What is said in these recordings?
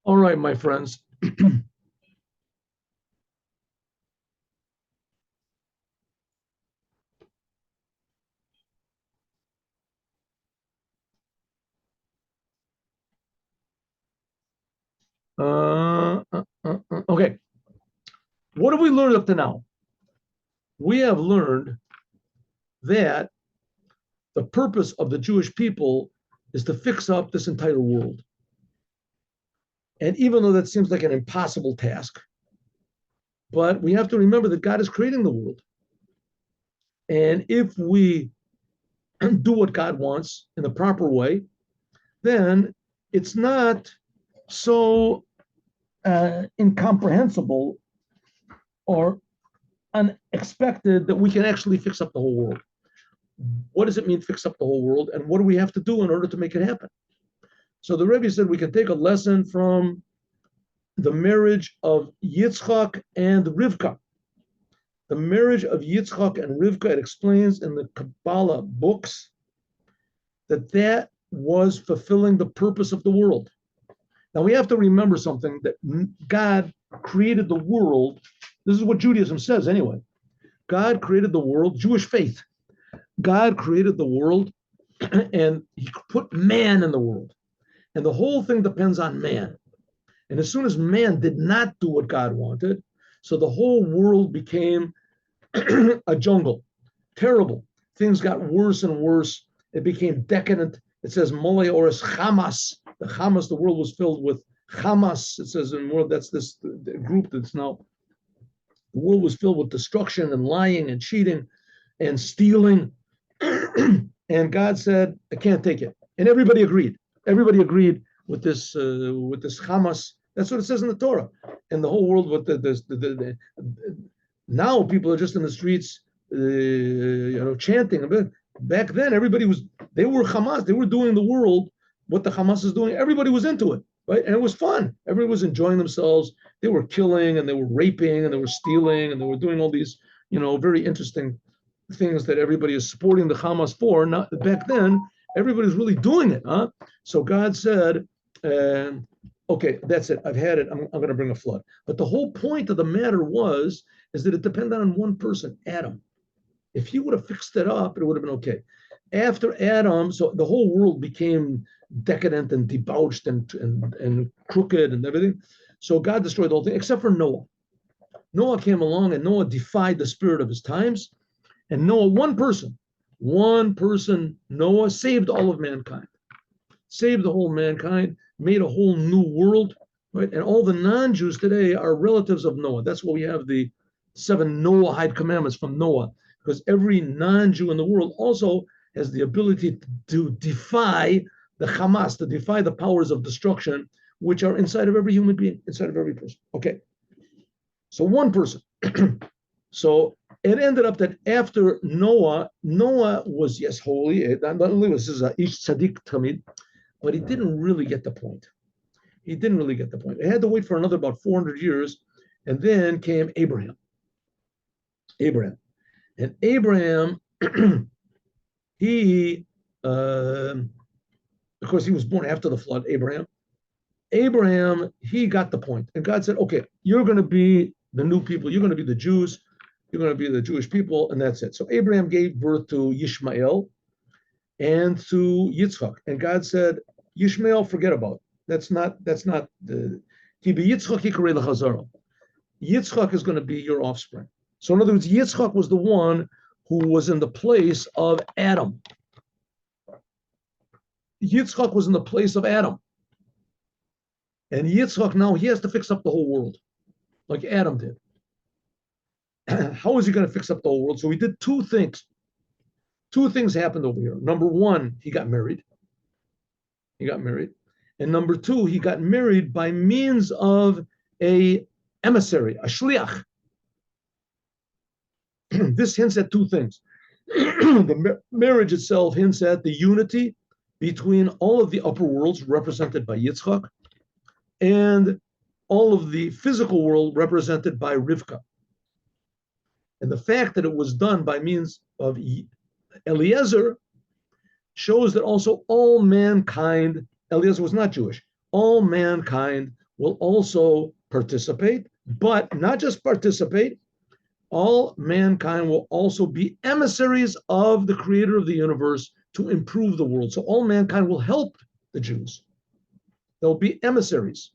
All right, my friends. Okay, what have we learned up to now? We have learned that the purpose of the Jewish people is to fix up this entire world. And even though that seems like an impossible task, but we have to remember that God is creating the world. And if we do what God wants in the proper way, then it's not so incomprehensible or unexpected that we can actually fix up the whole world. What does it mean, fix up the whole world? And what do we have to do in order to make it happen? So the Rebbe said we can take a lesson from the marriage of Yitzchak and Rivka. The marriage of Yitzchak and Rivka, it explains in the Kabbalah books that was fulfilling the purpose of the world. Now we have to remember something, that God created the world. This is what Judaism says anyway. God created the world, Jewish faith. God created the world and he put man in the world. And the whole thing depends on man. And as soon as man did not do what God wanted, so the whole world became a jungle, terrible. Things got worse and worse. It became decadent. It says Mole Oris Hamas. The Hamas, the world was filled with Hamas. It says in more, that's this group that's now, the world was filled with destruction and lying and cheating and stealing. And God said, I can't take it. And everybody agreed. Everybody agreed with this Hamas. That's what it says in the Torah. And the whole world, with now people are just in the streets, chanting. Back then, they were Hamas. They were doing the world what the Hamas is doing. Everybody was into it, right? And it was fun. Everybody was enjoying themselves. They were killing and they were raping and they were stealing and they were doing all these, very interesting things that everybody is supporting the Hamas for. Not back then, everybody's really doing it, huh? So God said, okay, that's it. I've had it. I'm going to bring a flood. But the whole point of the matter is that it depended on one person, Adam. If he would have fixed it up, it would have been okay. After Adam, so the whole world became decadent and debauched and crooked and everything. So God destroyed the whole thing, except for Noah. Noah came along and Noah defied the spirit of his times. And Noah, one person, Noah saved all of mankind, saved the whole mankind, made a whole new world, right? And all the non-Jews today are relatives of Noah. That's why we have the 7 Noahide commandments from Noah, because every non-Jew in the world also has the ability to defy the Hamas, to defy the powers of destruction, which are inside of every human being, inside of every person. Okay. So one person. So it ended up that after Noah was, yes, holy. Not only was this a ish tzaddik tamid, but he didn't really get the point. He didn't really get the point. It had to wait for another about 400 years, and then came Abraham. And Abraham, he, of course, he was born after the flood, Abraham, he got the point. And God said, okay, you're going to be the new people. You're going to be the Jews. You're going to be the Jewish people. And that's it. So Abraham gave birth to Yishmael and to Yitzchak. And God said, Yishmael, forget about it. That's not the, Yitzchak is going to be your offspring. So in other words, Yitzchak was the one who was in the place of Adam. Yitzchak was in the place of Adam. And Yitzchak now, he has to fix up the whole world, like Adam did. How is he going to fix up the whole world? So he did two things. Two things happened over here. Number one, he got married. And number two, he got married by means of a emissary, a Shaliach. This hints at two things. The marriage itself hints at the unity between all of the upper worlds represented by Yitzchak and all of the physical world represented by Rivka. And the fact that it was done by means of Eliezer shows that also all mankind, Eliezer was not Jewish, all mankind will also participate, but not just participate, all mankind will also be emissaries of the creator of the universe to improve the world. So all mankind will help the Jews. They'll be emissaries.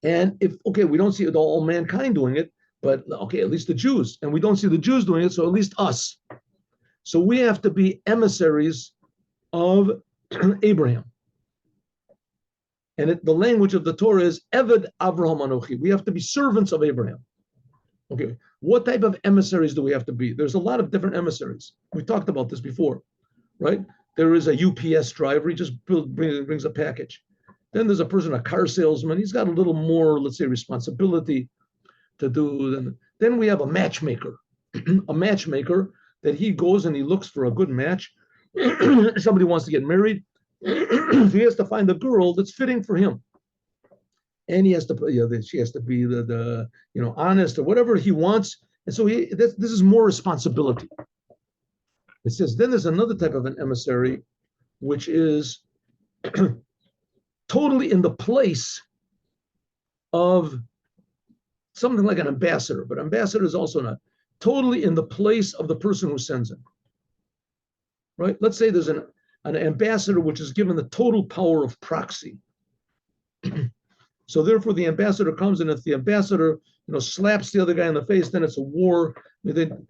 And if, okay, we don't see all mankind doing it, but okay, at least the Jews. And we don't see the Jews doing it, so at least us. So we have to be emissaries of Abraham. And the language of the Torah is Eved Avraham Anochi. We have to be servants of Abraham. Okay, what type of emissaries do we have to be? There's a lot of different emissaries. We talked about this before, right? There is a UPS driver. He just brings a package. Then there's a person, a car salesman. He's got a little more, let's say, responsibility to do. Then we have a matchmaker, a matchmaker that he goes and he looks for a good match. Somebody wants to get married. He has to find a girl that's fitting for him. And he has to, she has to be the honest or whatever he wants. And so this is more responsibility. It says, then there's another type of an emissary, which is totally in the place of something like an ambassador, but ambassador is also not totally in the place of the person who sends him. Right? Let's say there's an ambassador which is given the total power of proxy. So therefore, the ambassador comes, and if the ambassador, slaps the other guy in the face, then it's a war. The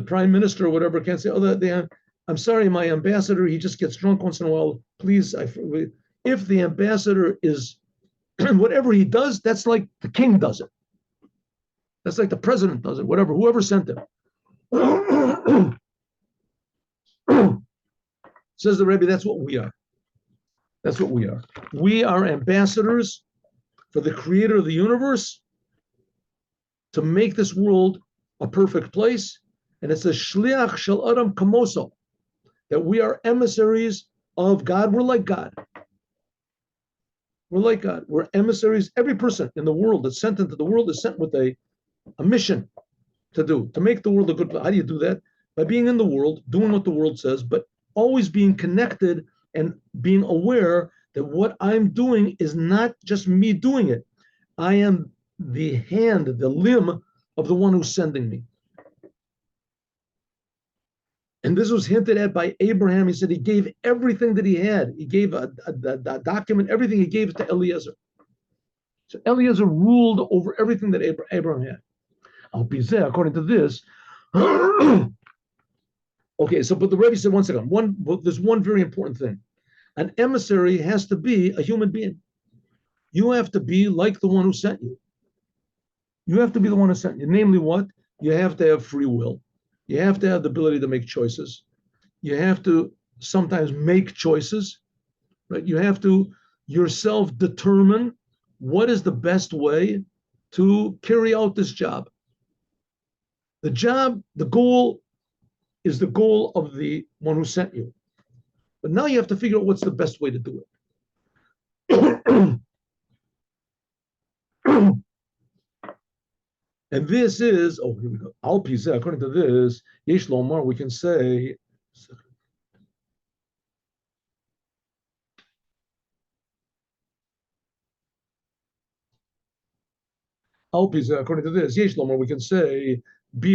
prime minister or whatever can't say, I'm sorry, my ambassador, he just gets drunk once in a while. Please, if the ambassador is whatever he does, that's like the king does it. That's like the president does it. Whoever sent him. Says the Rebbe, that's what we are. That's what we are. We are ambassadors for the creator of the universe to make this world a perfect place. And it says, Shaliach shel Adam kamoso, that we are emissaries of God. We're like God. We're like God. We're emissaries. Every person in the world that's sent into the world is sent with a mission to make the world a good place. How do you do that? By being in the world, doing what the world says, but always being connected and being aware that what I'm doing is not just me doing it. I am the hand, the limb of the one who's sending me. And this was hinted at by Abraham. He said he gave everything that he had. He gave a document, everything he gave to Eliezer. So Eliezer ruled over everything that Abraham had. According to this, okay, so but the Rebbe said, one second, there's one very important thing. An emissary has to be a human being. You have to be like the one who sent you. You have to be the one who sent you. Namely what? You have to have free will. You have to have the ability to make choices. You have to sometimes make choices, right? You have to yourself determine what is the best way to carry out this job. The goal is the goal of the one who sent you. But now you have to figure out what's the best way to do it. And this is, here we go. Al Pizeh, according to this, Yesh Lomar, we can say, Al Pizeh, according to this, Yesh Lomar, we can say,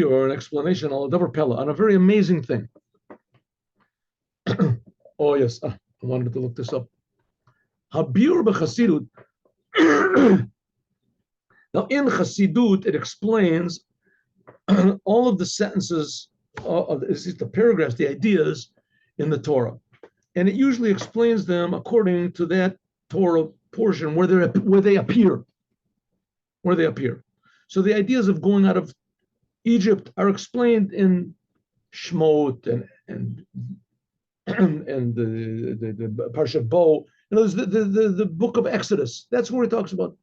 or an explanation on a Dvar Pella, on a very amazing thing. Oh, yes, I wanted to look this up. Habir b'Chasidut. Now, in Chasidut, it explains all of the sentences, the paragraphs, the ideas in the Torah. And it usually explains them according to that Torah portion where they appear. Where they appear. So the ideas of going out of Egypt are explained in Shmot and the Parshat Bo. The book of Exodus. That's where it talks about.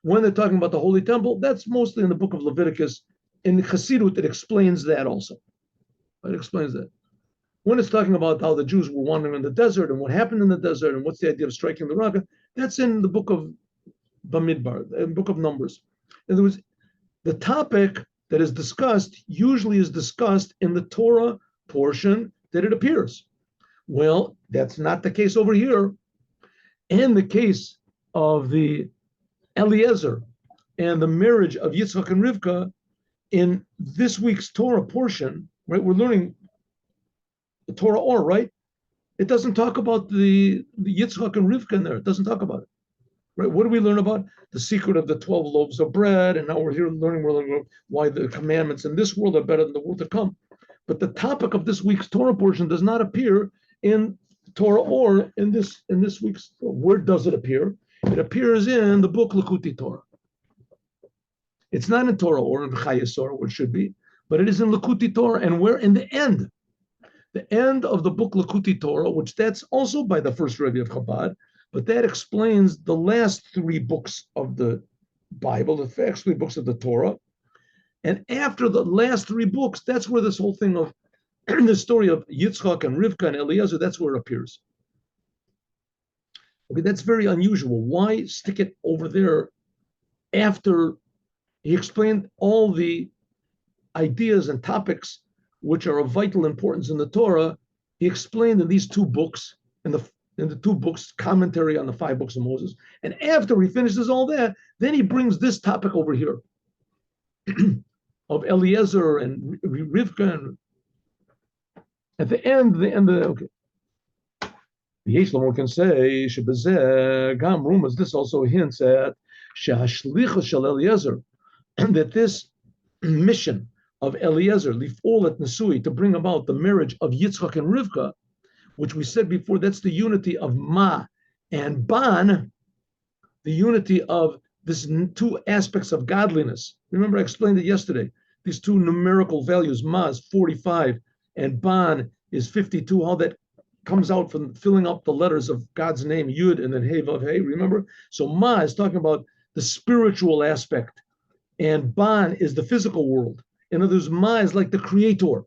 When they're talking about the Holy Temple, that's mostly in the book of Leviticus. In Chassidut, it explains that also. It explains that. When it's talking about how the Jews were wandering in the desert and what happened in the desert and what's the idea of striking the rock, that's in the book of Bamidbar, the book of Numbers. In other words, the topic that is discussed usually is discussed in the Torah portion that it appears. Well, that's not the case over here. and the case of the Eliezer and the marriage of Yitzchak and Rivka in this week's Torah portion, right? We're learning the Torah or, right? It doesn't talk about the Yitzchak and Rivka in there. It doesn't talk about it, right? What do we learn about? The secret of the 12 loaves of bread. And now we're learning why the commandments in this world are better than the world to come. But the topic of this week's Torah portion does not appear in Torah or in this week's. Where does it appear? It appears in the book Likutei Torah. It's not in Torah or in Chayes Torah, where it should be, but it is in Likutei Torah, and we're in the end of the book Likutei Torah, which that's also by the first Rebbe of Chabad, but that explains the last 3 books of the Bible, the first 3 books of the Torah. And after the last 3 books, that's where this whole thing of the story of Yitzchak and Rivka and Eliezer, that's where it appears. Okay, that's very unusual. Why stick it over there after he explained all the ideas and topics which are of vital importance in the Torah? He explained in these 2 books, in the 2 books, commentary on the 5 books of Moses. And after he finishes all that, then he brings this topic over here of Eliezer and Rivka. And at the end, okay. Yeshlamor can say, Gam rumors, this also hints at Shaliach Shel Eliezer, that this mission of Eliezer, Lif'ol et Nesui, to bring about the marriage of Yitzchak and Rivka, which we said before, that's the unity of Ma and Ban, the unity of these 2 aspects of godliness. Remember, I explained it yesterday. These 2 numerical values, Ma is 45 and Ban is 52, how that comes out from filling up the letters of God's name, Yud, and then Hey Vav Hey, remember? So Ma is talking about the spiritual aspect, and Ban is the physical world. In other words, Ma is like the creator,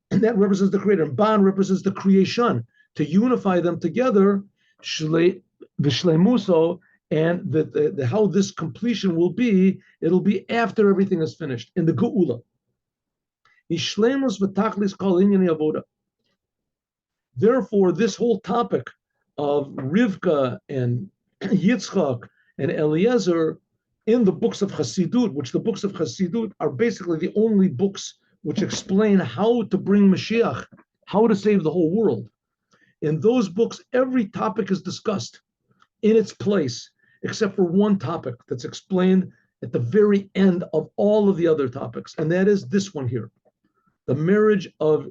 and that represents the creator, and Ban represents the creation. To unify them together, V'shleimuso, and the how this completion will be, it'll be after everything is finished, in the Geula. Ishleimus v'tachlis kol inyani avoda. Therefore, this whole topic of Rivka and Yitzchak and Eliezer in the books of Chassidut, which the books of Chassidut are basically the only books which explain how to bring Moshiach, how to save the whole world. In those books, every topic is discussed in its place, except for one topic that's explained at the very end of all of the other topics, and that is this one here, the marriage of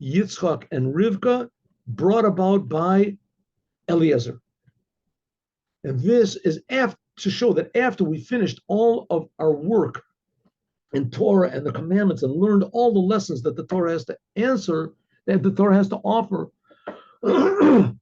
Yitzchak and Rivka, brought about by Eliezer. And this is to show that after we finished all of our work in Torah and the commandments and learned all the lessons that the Torah has to answer, that the Torah has to offer, that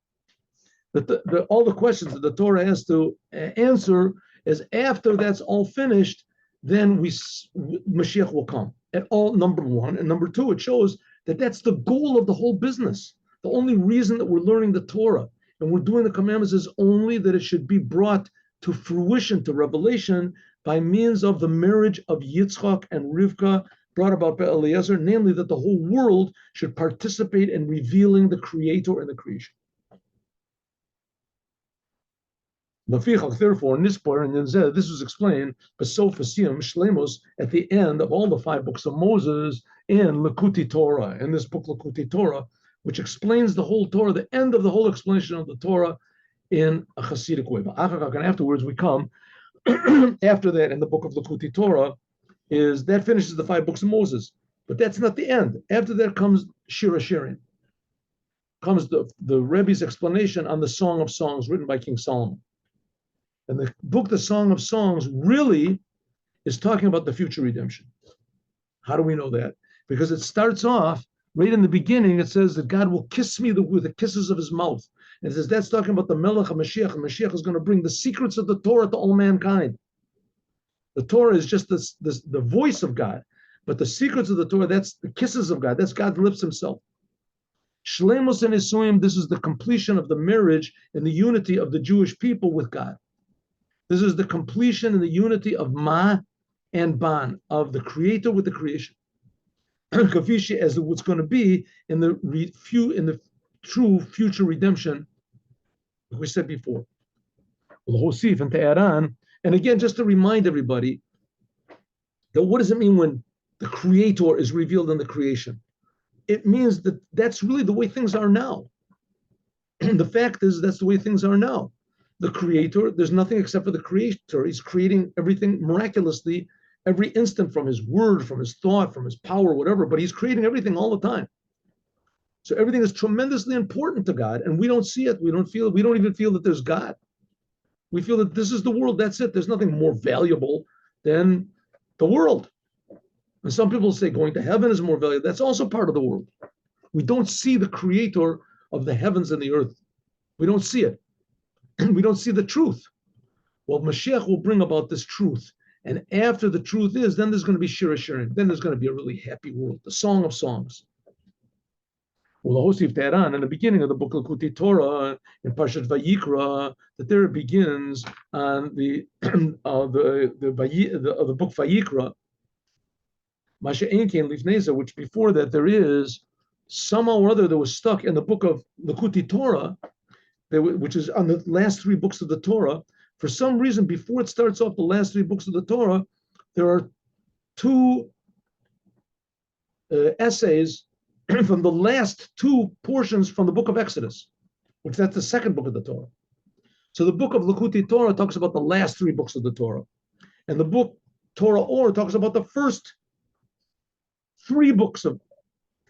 all the questions that the Torah has to answer, is after that's all finished, then Mashiach will come. At all, number 1. And number 2, it shows that that's the goal of the whole business. The only reason that we're learning the Torah and we're doing the commandments is only that it should be brought to fruition, to revelation, by means of the marriage of Yitzchak and Rivka, brought about by Eliezer, namely that the whole world should participate in revealing the Creator and the creation. Therefore, in this part, and this was explained, Besofasiyam Shlemos, at the end of all the 5 books of Moses in Likutei Torah, in this book Likutei Torah, which explains the whole Torah, the end of the whole explanation of the Torah in a Hasidic way. And afterwards we come, after that in the book of Likutei Torah, is that finishes the 5 books of Moses. But that's not the end. After that comes Shir HaShirim. Comes the Rebbe's explanation on the Song of Songs written by King Solomon. And the book, the Song of Songs, really is talking about the future redemption. How do we know that? Because it starts off, right in the beginning, it says that God will kiss me with the kisses of his mouth. And it says that's talking about the Melech of Mashiach, and Mashiach is going to bring the secrets of the Torah to all mankind. The Torah is just the voice of God, but the secrets of the Torah, that's the kisses of God, that's God's lips himself. Shleimus and Isuim, this is the completion of the marriage and the unity of the Jewish people with God. This is the completion and the unity of Ma and Ban, of the Creator with the creation. Kafishi, as what's going to be in the true future redemption, we said before. Hosif, and to add on, and again, just to remind everybody that what does it mean when the Creator is revealed in the creation? It means that that's really the way things are now. The fact is, that's the way things are now. The Creator, there's nothing except for the Creator. He's creating everything miraculously every instant from his word, from his thought, from his power, whatever, but he's creating everything all the time. So everything is tremendously important to God, and we don't see it. We don't feel it. We don't even feel that there's God. We feel that this is the world. That's it. There's nothing more valuable than the world. And some people say going to heaven is more valuable. That's also part of the world. We don't see the Creator of the heavens and the earth. We don't see it. We don't see the truth. Well, Mashiach will bring about this truth. And after the truth is, then there's going to be Shir Hashirim. Then there's going to be a really happy world, the Song of Songs. Well, Hosif to add on, in the beginning of the book of Likutei Torah, in Parshat Vayikra, that there it begins on the book Vayikra, Masha Einkein Lifneza, which before that there is somehow or other that was stuck in the book of Likutei Torah, which is on the last three books of the Torah. For some reason, before it starts off the last three books of the Torah, there are two essays from the last two portions from the book of Exodus, which that's the second book of the Torah. So the book of Likutei Torah talks about the last three books of the Torah. And the book Torah Or talks about the first three books of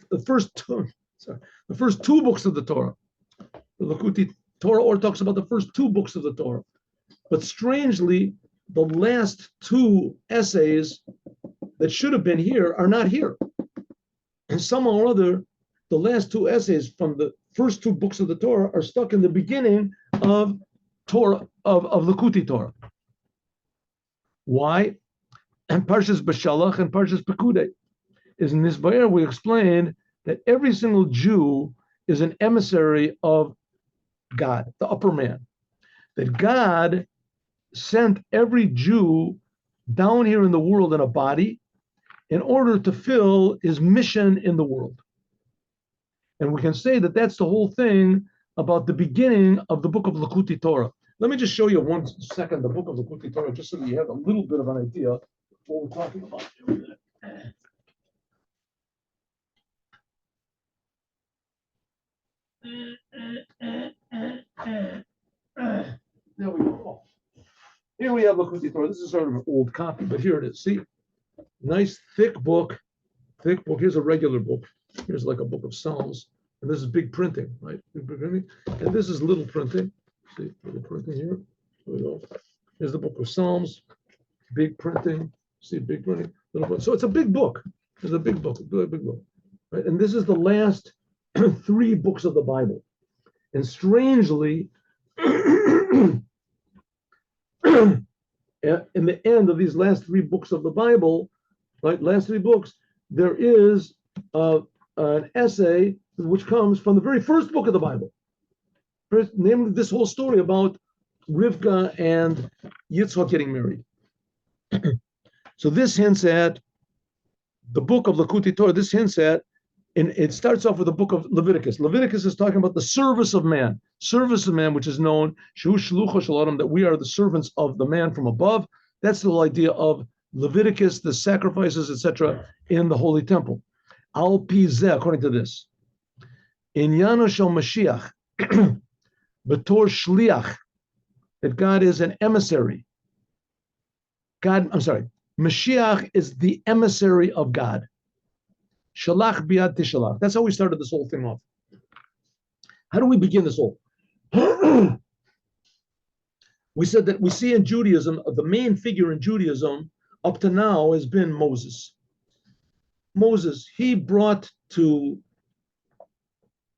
the first two books of the Torah. The Likutei Torah Or talks about the first two books of the Torah. But strangely, the last two essays that should have been here are not here. And somehow or other, the last two essays from the first two books of the Torah are stuck in the beginning of Torah of Likutei Torah. Why? And Parshas B'Shalach and Parshas Pekudei. Is in this Vayar we explained that every single Jew is an emissary of God, the upper man. That God sent every Jew down here in the world in a body in order to fill his mission in the world. And we can say that that's the whole thing about the beginning of the book of Likutei Torah. Let me just show you 1 second the book of Likutei Torah, just so that you have a little bit of an idea of what we're talking about. There we go. Here we have Likutei Torah. This is sort of an old copy, but here it is. See, nice thick book. Thick book. Here's a regular book. Here's like a book of Psalms, and this is big printing, right? Big printing, and this is little printing. See, little printing here. There we go. Here's the book of Psalms, big printing. See, big printing. Little printing. So it's a big book. It's a big book. A big book, right? And this is the last three books of the Bible, and strangely. In the end of these last three books of the Bible, right, last three books, there is an essay which comes from the very first book of the Bible, namely this whole story about Rivka and Yitzchak getting married. So this hints at the book of Likutei Torah. This hints at, and it starts off with the book of Leviticus. Leviticus is talking about the service of man, which is known, that we are the servants of the man from above. That's the whole idea of Leviticus, the sacrifices, etc., in the Holy Temple. Al Pizeh, according to this. Inyano shel Mashiach, Betor Shaliach, that God is an emissary. Mashiach is the emissary of God. Shalach biad tishalach. That's how we started this whole thing off. How do we begin this whole? We said that we see in Judaism, the main figure in Judaism up to now has been Moses. Moses, he brought to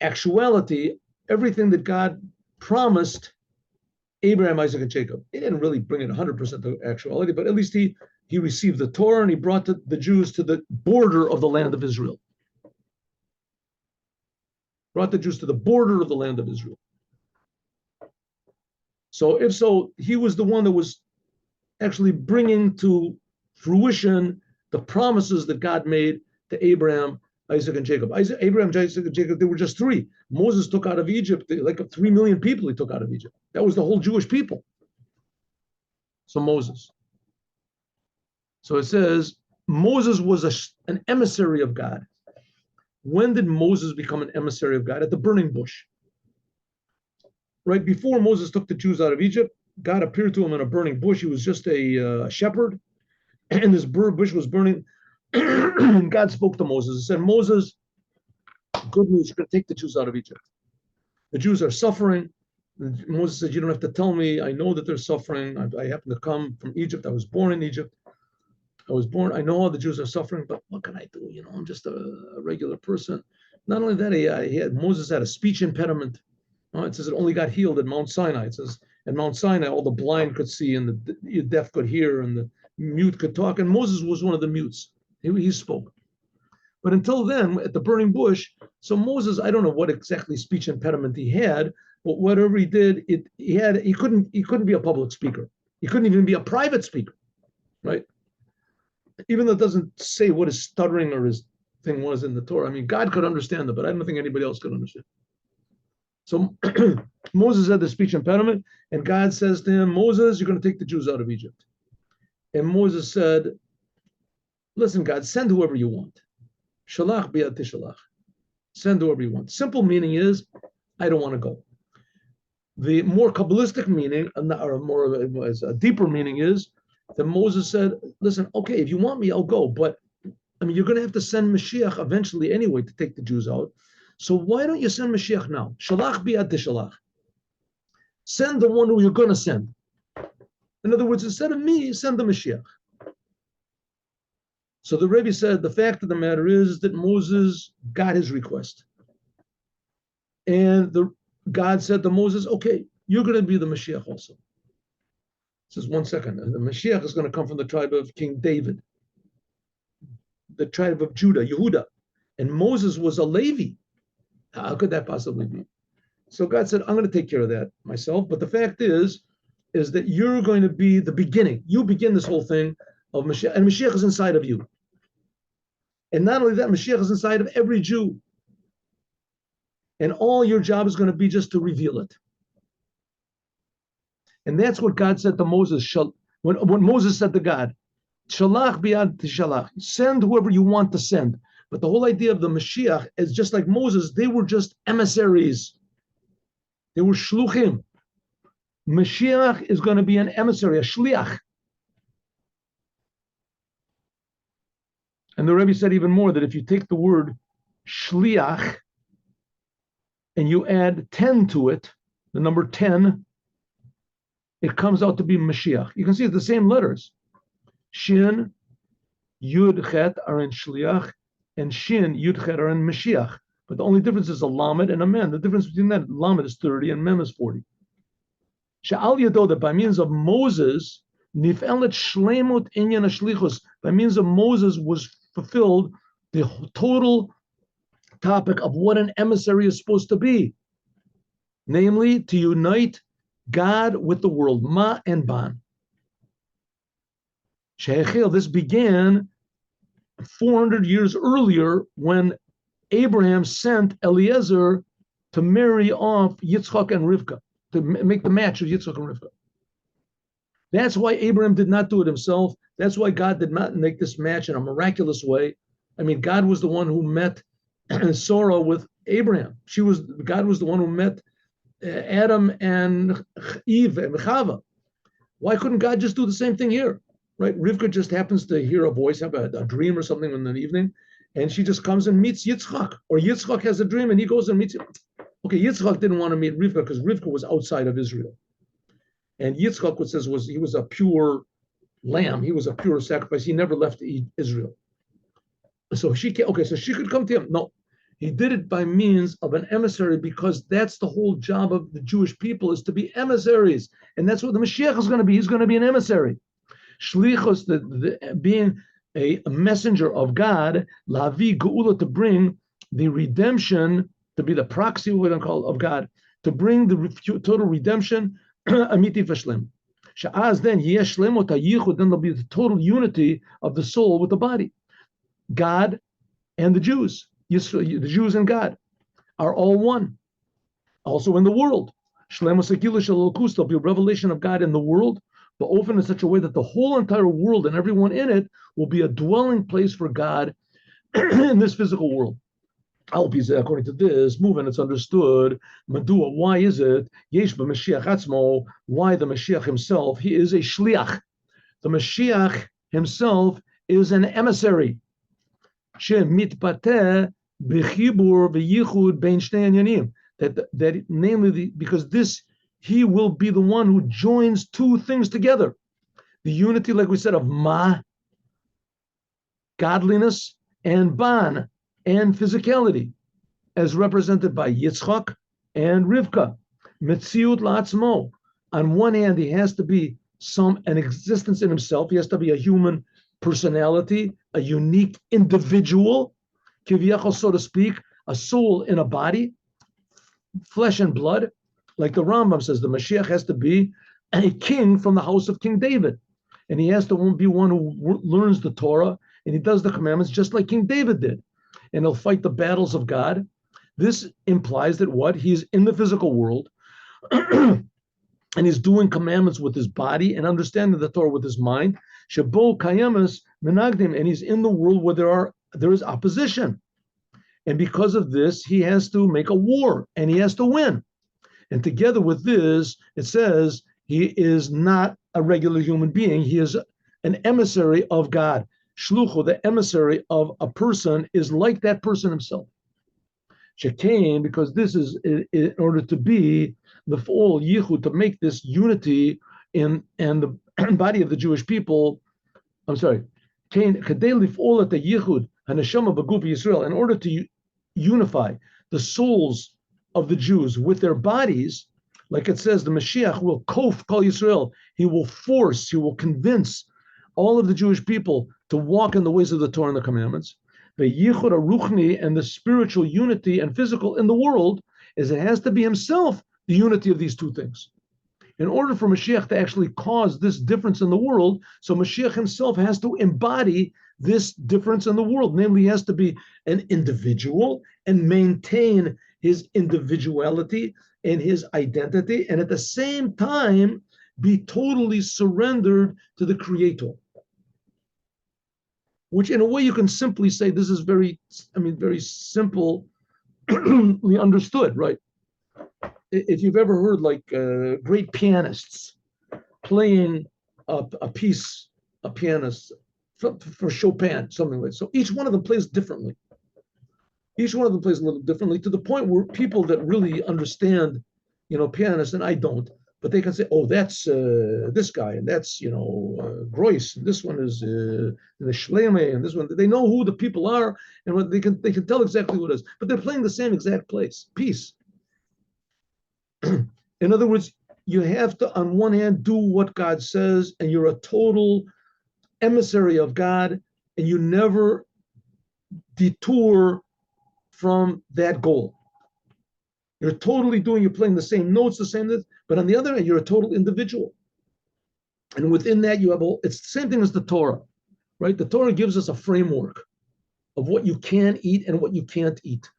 actuality everything that God promised Abraham, Isaac, and Jacob. He didn't really bring it 100% to actuality, but at least he received the Torah and he brought the Jews to the border of the land of Israel. Brought the Jews to the border of the land of Israel. So if so, he was the one that was actually bringing to fruition the promises that God made to Abraham, Isaac, and Jacob. Abraham, Isaac, and Jacob, they were just three. Moses took out of Egypt, like 3 million people he took out of Egypt. That was the whole Jewish people. So Moses. So it says Moses was an emissary of God. When did Moses become an emissary of God? At the burning bush. Right before Moses took the Jews out of Egypt, God appeared to him in a burning bush. He was just a shepherd, and this bush was burning. And God spoke to Moses and said, Moses, good news, you're going to take the Jews out of Egypt. The Jews are suffering. Moses said, you don't have to tell me. I know that they're suffering. I happen to come from Egypt. I was born in Egypt. I know all the Jews are suffering, but what can I do? I'm just a regular person. Not only that, Moses had a speech impediment. It says it only got healed at Mount Sinai. It says at Mount Sinai, all the blind could see and the deaf could hear and the mute could talk. And Moses was one of the mutes. He spoke. But until then, at the burning bush, so Moses, I don't know what exactly speech impediment he had, but whatever he did, he couldn't be a public speaker. He couldn't even be a private speaker, right? Even though it doesn't say what his stuttering or his thing was in the Torah. I mean, God could understand it, but I don't think anybody else could understand. So Moses had the speech impediment, and God says to him, Moses, you're going to take the Jews out of Egypt. And Moses said, listen, God, send whoever you want. Shalach bi'ad tishalach. Send whoever you want. Simple meaning is, I don't want to go. The more Kabbalistic meaning, or more a deeper meaning is that Moses said, listen, okay, if you want me, I'll go. But I mean, you're going to have to send Mashiach eventually anyway to take the Jews out. So why don't you send Mashiach now? Shalach bi'ad tishalach. Send the one who you're going to send. In other words, instead of me, send the Mashiach. So the Rebbe said, the fact of the matter is that Moses got his request. And God said to Moses, okay, you're going to be the Mashiach also. Says 1 second. The Mashiach is going to come from the tribe of King David, the tribe of Judah, Yehuda. And Moses was a Levi. How could that possibly be? So God said, I'm going to take care of that myself. But the fact is that you're going to be the beginning. You begin this whole thing of Mashiach, and Mashiach is inside of you. And not only that, Mashiach is inside of every Jew. And all your job is going to be just to reveal it. And that's what God said to Moses. When Moses said to God, Shalach bi'ad tishalach, send whoever you want to send. But the whole idea of the Mashiach is just like Moses, they were just emissaries. They were shluchim. Mashiach is going to be an emissary, a shliach. And the Rebbe said even more that if you take the word shliach and you add 10 to it, the number 10, it comes out to be Mashiach. You can see it's the same letters. Shin, Yud, Chet are in Shliach, and Shin, Yud, Chet are in Mashiach. But the only difference is a Lamed and a Mem. The difference between that, Lamed is 30 and Mem is 40. She'al Yado, that by means of Moses, Nif'elet Shlemut Inyan HaShlichus, by means of Moses was fulfilled the total topic of what an emissary is supposed to be. Namely, to unite God with the world, Ma and Ban. This began 400 years earlier when Abraham sent Eliezer to marry off Yitzchak and Rivka, to make the match of Yitzchak and Rivka. That's why Abraham did not do it himself. That's why God did not make this match in a miraculous way. I mean, God was the one who met Sarah with Abraham. God was the one who met Adam and Eve and Chava. Why couldn't God just do the same thing here? Right? Rivka just happens to hear a voice, have a dream or something in the evening, and she just comes and meets Yitzchak. Or Yitzchak has a dream and he goes and meets him. Okay, Yitzchak didn't want to meet Rivka because Rivka was outside of Israel. And Yitzchak, what says he was a pure lamb. He was a pure sacrifice. He never left Israel. So she could come to him. No, he did it by means of an emissary because that's the whole job of the Jewish people is to be emissaries. And that's what the Mashiach is going to be. He's going to be an emissary. Shlichus, being a messenger of God, lavi geula, to bring the redemption, to be the proxy, what I call, of God, to bring the total redemption, amiti v'shlem. Sha'az then yesh shlemot hayichud, then there'll be the total unity of the soul with the body. God and the Jews, the Jews and God, are all one. Also in the world, shlemus hagilush elokus, there'll be a revelation of God in the world. but often in such a way that the whole entire world and everyone in it will be a dwelling place for God in this physical world. According to this movement, it's understood. Madua, why is it? Yesh b'Mashiach atzmo, why the Mashiach himself? He is a Shaliach. The Mashiach himself is an emissary. Shemitpateh b'chibur v'yichud bein shnei anyanim. That namely because this he will be the one who joins two things together. The unity, like we said, of ma, godliness, and ban, and physicality, as represented by Yitzchak and Rivka. Metziut la'atzmo. On one hand, he has to be an existence in himself. He has to be a human personality, a unique individual, kiviyachol, so to speak, a soul in a body, flesh and blood. Like the Rambam says, the Mashiach has to be a king from the house of King David. And he has to be one who learns the Torah, and he does the commandments just like King David did. And he'll fight the battles of God. This implies that what? He's in the physical world, and he's doing commandments with his body and understanding the Torah with his mind. Shabo kayemes menagdim, and he's in the world where there is opposition. And because of this, he has to make a war, and he has to win. And together with this, it says he is not a regular human being. He is an emissary of God. Shlucho, the emissary of a person, is like that person himself. Shekain, because this is in order to be the full yichud, to make this unity in the body of the Jewish people. I'm sorry. Kadei lif'ol et yichud haneshama b'guf Yisrael, in order to unify the souls of the Jews with their bodies, like it says, the Mashiach will kof kol Yisrael. He will force, he will convince all of the Jewish people to walk in the ways of the Torah and the commandments. The yichud aruchni, and the spiritual unity and physical in the world, is it has to be himself the unity of these two things. In order for Mashiach to actually cause this difference in the world, so Mashiach himself has to embody this difference in the world. Namely, he has to be an individual and maintain his individuality and his identity, and at the same time be totally surrendered to the Creator. Which in a way you can simply say this is very simply understood, right? If you've ever heard like great pianists playing a piece, a pianist for Chopin, something like that. So each one of them plays differently. Each one of them plays a little differently, to the point where people that really understand, pianists, and I don't, but they can say, oh, that's this guy, and that's, Groys, and this one is the Shleme, and this one, they know who the people are, and what they can tell exactly what it is, but they're playing the same exact piece. In other words, you have to, on one hand, do what God says, and you're a total emissary of God, and you never detour from that goal. You're playing the same notes, but on the other hand, you're a total individual. And within that, it's the same thing as the Torah, right? The Torah gives us a framework of what you can eat and what you can't eat.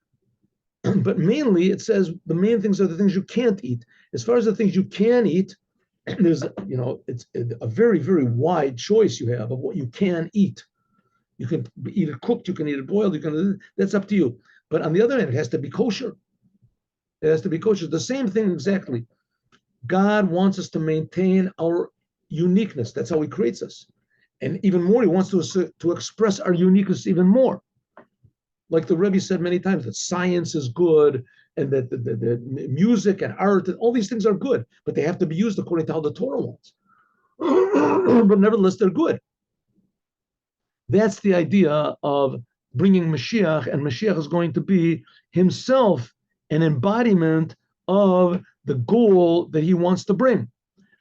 But mainly, it says the main things are the things you can't eat. As far as the things you can eat, there's, it's a very, very wide choice you have of what you can eat. You can eat it cooked, you can eat it boiled, that's up to you. But on the other hand, it has to be kosher. It has to be kosher. The same thing exactly. God wants us to maintain our uniqueness. That's how he creates us. And even more, he wants to express our uniqueness even more. Like the Rebbe said many times, that science is good, and that the music and art and all these things are good, but they have to be used according to how the Torah wants. But nevertheless, they're good. That's the idea of bringing Mashiach, and Mashiach is going to be himself an embodiment of the goal that he wants to bring.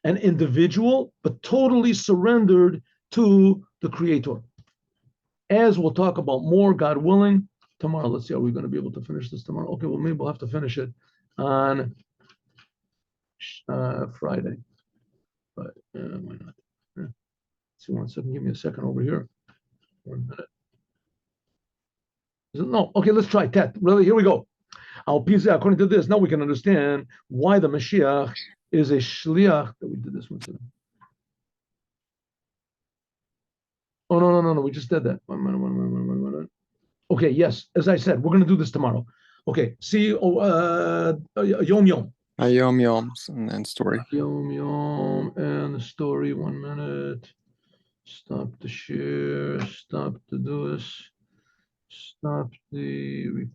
An individual, but totally surrendered to the Creator. As we'll talk about more, God willing, tomorrow. Let's see, are we going to be able to finish this tomorrow? Okay, well, maybe we'll have to finish it on Friday. But why not? Let's see, 1 second. Give me a second over here. 1 minute. No, okay, let's try that. Really, here we go. According to this, now we can understand why the Mashiach is a Shaliach. That we did this one. Oh, no. We just did that. 1 minute. Okay, yes. As I said, we're going to do this tomorrow. Okay. See you. Yom Yom. Hayom Yom and story. Yom Yom and the story. 1 minute. Stop the share. Stop the this. Stop the